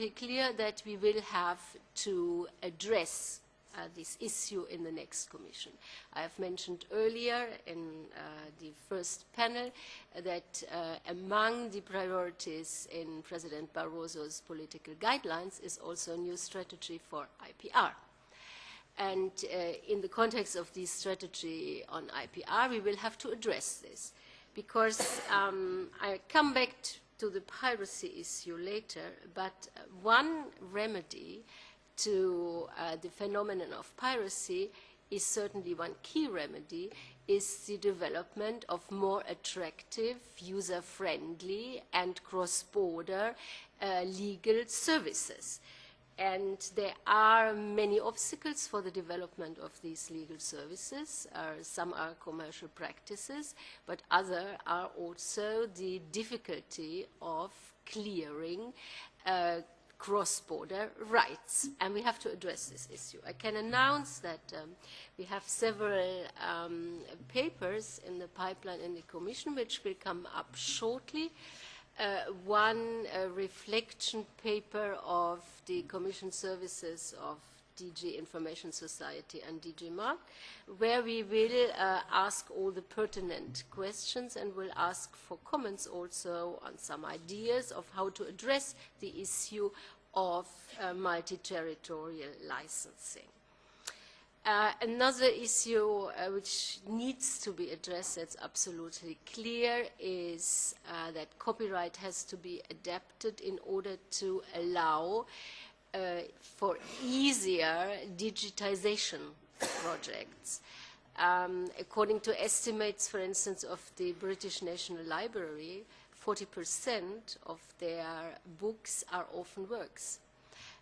absolutely clear that we will have to address this issue in the next Commission. I have mentioned earlier in the first panel that among the priorities in President Barroso's political guidelines is also a new strategy for IPR. And in the context of this strategy on IPR, we will have to address this, because I come back to the piracy issue later, but one remedy to the phenomenon of piracy is certainly one key remedy, is the development of more attractive, user-friendly and cross-border legal services. And there are many obstacles for the development of these legal services. Some are commercial practices, but others are also the difficulty of clearing cross-border rights. And we have to address this issue. I can announce that we have several papers in the pipeline in the Commission which will come up shortly. One reflection paper of the Commission services of DG Information Society and DG Markt, where we will ask all the pertinent questions and will ask for comments also on some ideas of how to address the issue of multi-territorial licensing. Another issue which needs to be addressed, that's absolutely clear, is that copyright has to be adapted in order to allow for easier digitization projects. According to estimates, for instance, of the British National Library, 40% of their books are orphan works.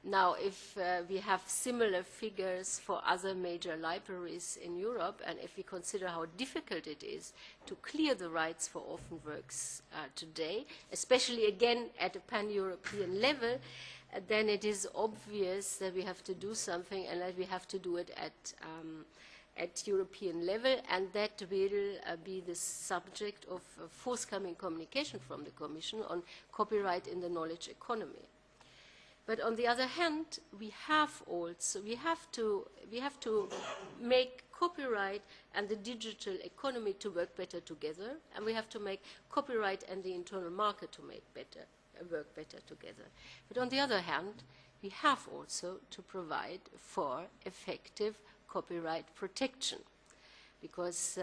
Now, if we have similar figures for other major libraries in Europe, and if we consider how difficult it is to clear the rights for orphan works today, especially again at a pan-European level, then it is obvious that we have to do something, and that we have to do it at European level, and that will be the subject of a forthcoming communication from the Commission on copyright in the knowledge economy. But on the other hand, we have to make copyright and the digital economy to work better together, and we have to make copyright and the internal market to work better together. But on the other hand, we have also to provide for effective copyright protection, because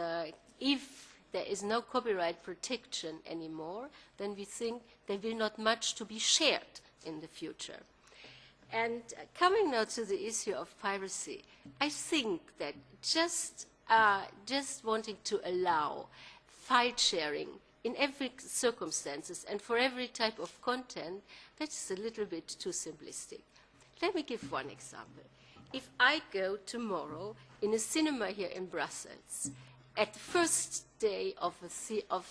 if there is no copyright protection anymore, then we think there will not much to be shared in the future. And coming now to the issue of piracy, I think that just wanting to allow file sharing in every circumstances and for every type of content, that's a little bit too simplistic. Let me give one example. If I go tomorrow in a cinema here in Brussels, at the first day of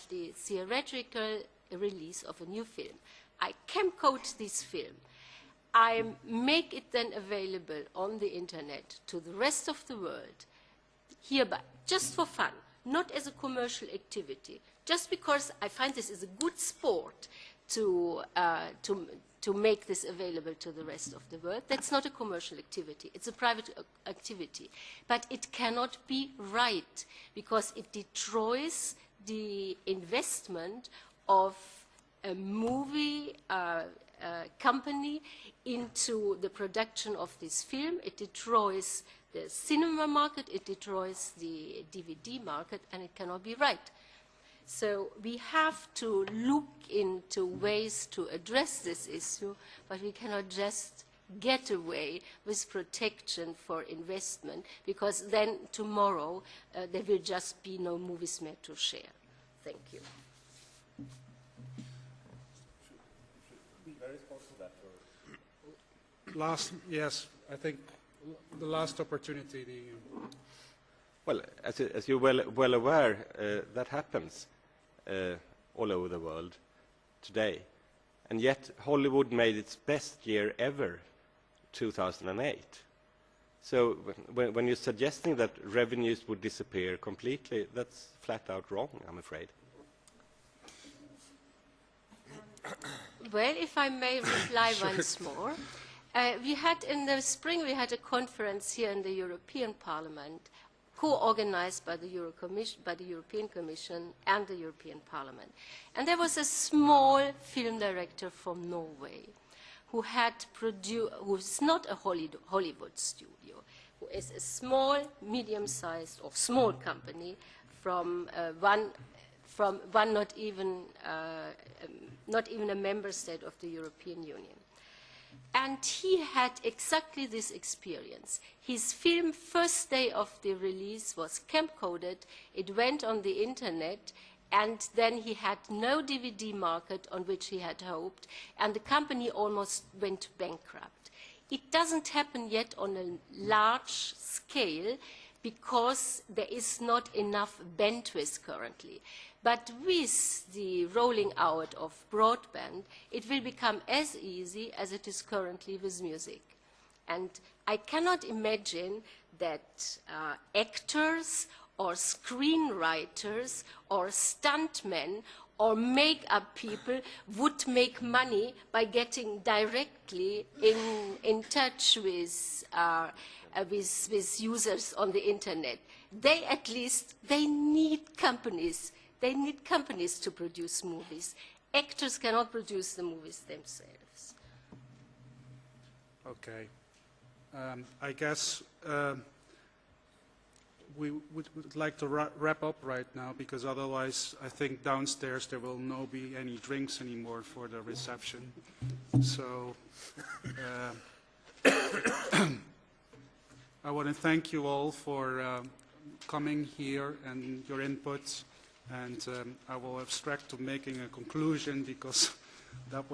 the theatrical release of a new film, I camcode this film. I make it then available on the internet to the rest of the world, hereby, just for fun, not as a commercial activity, just because I find this is a good sport to make this available to the rest of the world. That's not a commercial activity. It's a private activity. But it cannot be right, because it destroys the investment of a movie company into the production of this film. It destroys the cinema market, it destroys the DVD market, and it cannot be right. So we have to look into ways to address this issue, but we cannot just get away with protection for investment, because then tomorrow there will just be no movies made to share. Thank you. Yes, I think the last opportunity. Well, as you're well aware, that happens all over the world today. And yet Hollywood made its best year ever, 2008. So when you're suggesting that revenues would disappear completely, that's flat out wrong, I'm afraid. Well, if I may reply once more, we had in the spring we had a conference here in the European Parliament, co-organized by the European Commission and the European Parliament, and there was a small film director from Norway who had produced, who's not a Hollywood studio, who is a small, medium-sized or small company from one not even a member state of the European Union. And he had exactly this experience. His film, first day of the release, was camp-coded, it went on the internet, and then he had no DVD market on which he had hoped, and the company almost went bankrupt. It doesn't happen yet on a large scale because there is not enough bandwidth currently. But with the rolling out of broadband, it will become as easy as it is currently with music. And I cannot imagine that actors or screenwriters or stuntmen or make-up people would make money by getting directly in touch with users on the internet. They at least, they need companies. They need companies to produce movies. Actors cannot produce the movies themselves. Okay. I guess we would like to wrap up right now, because otherwise I think downstairs there will not be any drinks anymore for the reception. So I want to thank you all for coming here and your input. And I will abstract to making a conclusion, because that